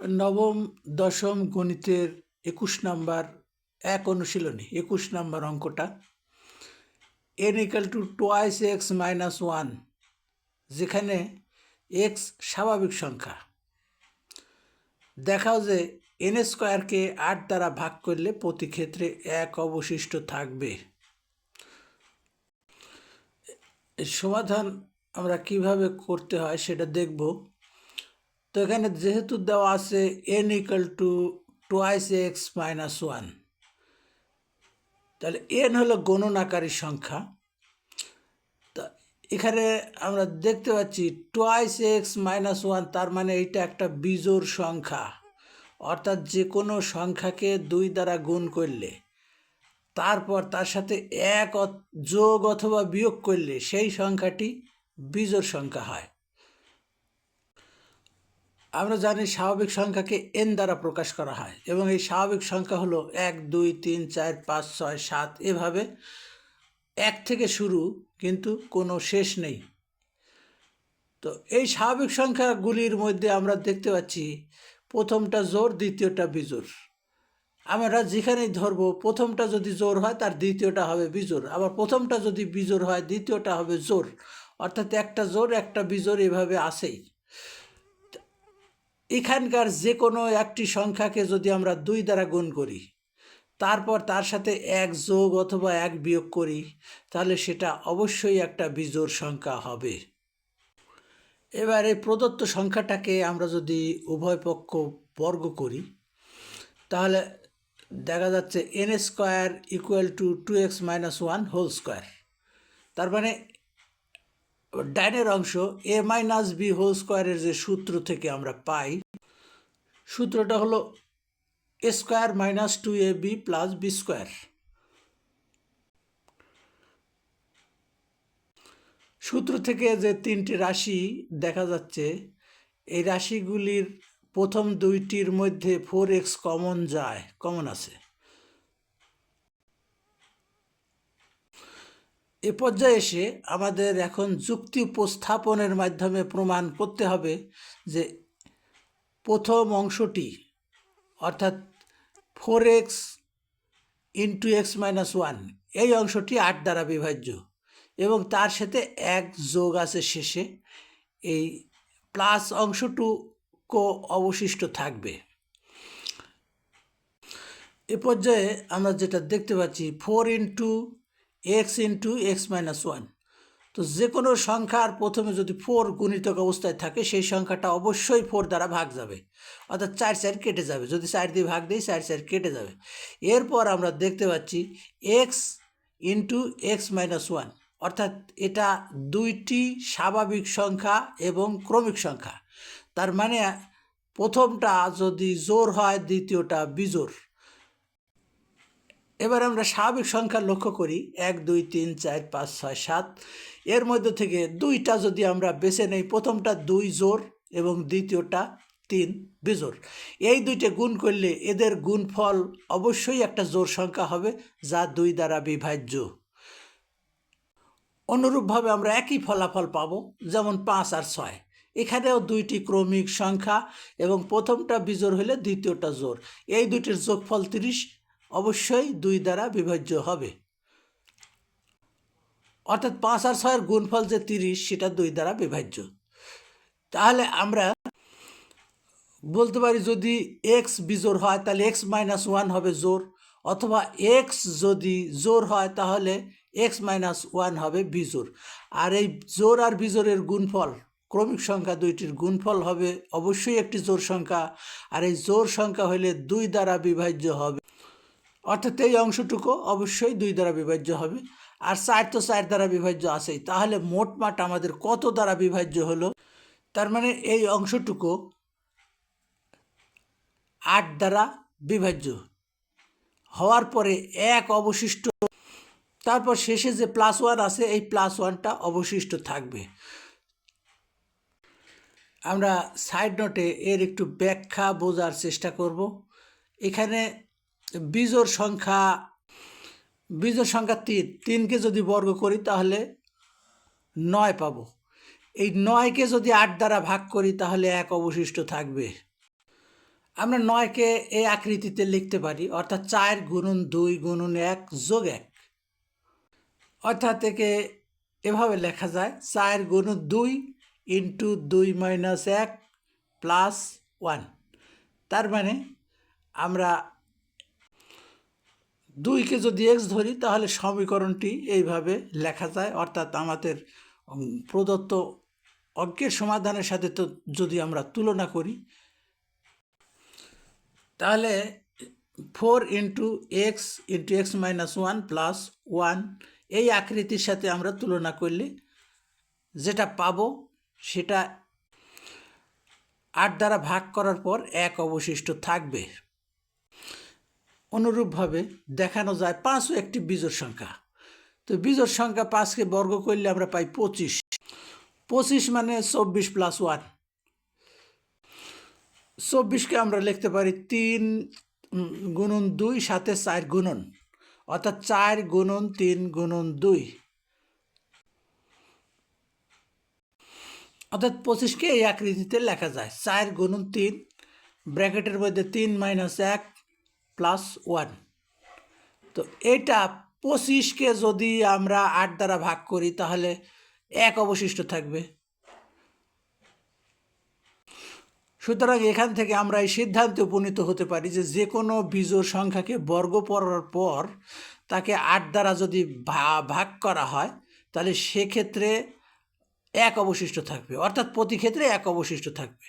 নবম দশম গণিতের ২১ নাম্বার অনুশীলনী ২১ নাম্বার অঙ্কটা n = 2x - 1, যেখানে x স্বাভাবিক সংখ্যা। দেখাও যে n² 8 দ্বারা ভাগ করলে প্রতি ক্ষেত্রে 1 অবশিষ্ট থাকবে। এর সমাধান আমরা কিভাবে করতে হয় সেটা দেখব। তো এখানে যেহেতু দেওয়া আছে n = 2x - 1, তাহলে n হলো গণনাকারী সংখ্যা। তা এখানে আমরা দেখতে পাচ্ছি 2x - 1, তার মানে এইটা একটা বিজোড় সংখ্যা, অর্থাৎ যে কোনো সংখ্যাকে 2 দ্বারা গুণ করলে তারপর তার সাথে 1 যোগ অথবা বিয়োগ করলে সেই সংখ্যাটি বিজোড় সংখ্যা হয়। আমরা জানি স্বাভাবিক সংখ্যাকে n দ্বারা প্রকাশ করা হয় এবং এই স্বাভাবিক সংখ্যা হলো 1 2 3 4 5 6 7, এভাবে 1 থেকে শুরু, কিন্তু কোনো শেষ নেই। তো এই স্বাভাবিক সংখ্যাগুলির মধ্যে আমরা দেখতে পাচ্ছি প্রথমটা জোড়, দ্বিতীয়টা বিজোড়। আমরা যেখানেই ধরবো প্রথমটা যদি জোড় হয় তার দ্বিতীয়টা হবে বিজোড়, আবার প্রথমটা যদি বিজোড় হয় দ্বিতীয়টা হবে জোড়, অর্থাৎ একটা জোড় একটা বিজোড় এভাবে আসেই। এখানকার যে কোনো একটি সংখ্যাকে যদি আমরা 2 দ্বারা গুণ করি তারপর তার সাথে 1 যোগ অথবা 1 বিয়োগ করি, তাহলে সেটা অবশ্যই একটা বিজোড় সংখ্যা হবে। এবার এই প্রদত্ত সংখ্যাটাকে আমরা যদি উভয় পক্ষ বর্গ করি তাহলে দেখা যাচ্ছে n² = 2x - 1 হোল স্কোয়ার। তার মানে ডাইনের অংশ a - b হোল স্কোয়ারের যে সূত্র থেকে আমরা পাই, সূত্রটা হলো a² - 2ab + b²। সূত্র থেকে যে 3টি রাশি দেখা যাচ্ছে, এই রাশিগুলির প্রথম দুইটির মধ্যে 4x কমন আছে। এ পর্যায়ে এসে আমাদের এখন যুক্তি উপস্থাপনের মাধ্যমে প্রমাণ করতে হবে যে প্রথম অংশটি অর্থাৎ 4x × x - 1, এই অংশটি 8 দ্বারা বিভাজ্য এবং তার সাথে 1 যোগ আছে শেষে, এই প্লাস অংশটুকু অবশিষ্ট থাকবে। এ পর্যায়ে আমরা যেটা দেখতে পাচ্ছি 4 × x × x - 1, তো যে কোনো সংখ্যার প্রথমে যদি 4 গুণিতক অবস্থায় থাকে সেই সংখ্যাটা অবশ্যই 4 দ্বারা ভাগ যাবে, অর্থাৎ 4 4 কেটে যাবে। যদি 4 দিয়ে ভাগ দিই 4 4 কেটে যাবে। এরপর আমরা দেখতে পাচ্ছি x × x - 1, অর্থাৎ এটা দুইটি স্বাভাবিক সংখ্যা এবং ক্রমিক সংখ্যা। তার মানে প্রথমটা যদি জোড় হয় দ্বিতীয়টা বিজোড়। এবার আমরা স্বাভাবিক সংখ্যা লক্ষ্য করি 1 2 3 4 5 6 7, এর মধ্যে থেকে দুইটা যদি আমরা বেছে নেই, প্রথমটা 2 জোড় এবং দ্বিতীয়টা 3 বিজোড়, এই দুইটা গুণ করলে এদের গুণফল অবশ্যই একটা জোড় সংখ্যা হবে যা 2 দ্বারা বিভাজ্য। অনুরূপভাবে আমরা একই ফলাফল পাবো, যেমন 5 আর 6, এখানেও দুইটি ক্রমিক সংখ্যা এবং প্রথমটা বিজোড় হলে দ্বিতীয়টা জোড়, এই দুইটির যোগফল 30 অবশ্যই 2 দ্বারা বিভাজ্য হবে। অর্থাৎ 5 আর 6 এর গুণফল যে 30 সেটা 2 দ্বারা বিভাজ্য। তাহলে আমরা বলতে পারি যদি x বিজোড় হয় তাহলে x - 1 হবে জোড়, অথবা x যদি জোড় হয় তাহলে x - 1 হবে বিজোড়। আর এই জোড় আর বিজোড়ের গুণফল, ক্রমিক সংখ্যা দুইটির গুণফল হবে অবশ্যই একটি জোড় সংখ্যা, আর এই জোড় সংখ্যা হলে 2 দ্বারা বিভাজ্য হবে, অর্থাৎ এই অংশটুকু অবশ্যই 2 দ্বারা বিভাজ্য হবে। আর 4 তো 4 দ্বারা বিভাজ্য আছেই। তাহলে মোটমাট আমাদের কত দ্বারা বিভাজ্য হলো? তার মানে এই অংশটুকু 8 দ্বারা বিভাজ্য হওয়ার পরে 1 অবশিষ্ট, তারপর শেষে যে +1 আছে এই +1টা অবশিষ্ট থাকবে। আমরা সাইড নোটে এর একটু ব্যাখ্যা বোঝার চেষ্টা করব। এখানে বিজোড় সংখ্যা 3কে যদি বর্গ করি তাহলে 9 পাবো। এই 9কে যদি 8 দ্বারা ভাগ করি তাহলে 1 অবশিষ্ট থাকবে। আমরা 9কে এই আকৃতিতে লিখতে পারি, অর্থাৎ 4 গুণন 2 গুণন 1 যোগ 1, অর্থাৎ একে এভাবে লেখা যায় 4 গুণন 2 ইন্টু 2 মাইনাস 1 প্লাস 1। তার মানে আমরা 2কে যদি এক্স ধরি তাহলে সমীকরণটি এইভাবে লেখা যায়, অর্থাৎ আমাদের প্রদত্ত অঙ্কের সমাধানের সাথে তো যদি আমরা তুলনা করি তাহলে 4 ইন্টু এক্স মাইনাস 1 প্লাস 1 এই আকৃতির সাথে আমরা তুলনা করলে যেটা পাবো সেটা 8 দ্বারা ভাগ করার পর 1 অবশিষ্ট থাকবে। অনুরূপভাবে দেখানো যায় 5ও একটি বিজোড় সংখ্যা। তো বিজোড় সংখ্যা 5কে বর্গ করলে আমরা পাই 25। 25 মানে 24 প্লাস 1। 24কে আমরা লিখতে পারি 3 গুণন 2 সাথে 4 গুণন, অর্থাৎ 4 গুণন 3 গুণন 2, অর্থাৎ 25কে এই আকৃতিতে লেখা যায় 4 গুণন 3 ব্র্যাকেটের মধ্যে 3 মাইনাস 1 প্লাস 1। তো এটা 25কে যদি আমরা 8 দ্বারা ভাগ করি তাহলে 1 অবশিষ্ট থাকবে। সুতরাং এখান থেকে আমরা এই সিদ্ধান্তে উপনীত হতে পারি যে যে কোনো বিজোড় সংখ্যাকে বর্গ করার পর তাকে 8 দ্বারা যদি ভাগ করা হয় তাহলে সেক্ষেত্রে 1 অবশিষ্ট থাকবে, অর্থাৎ প্রতি ক্ষেত্রে 1 অবশিষ্ট থাকবে।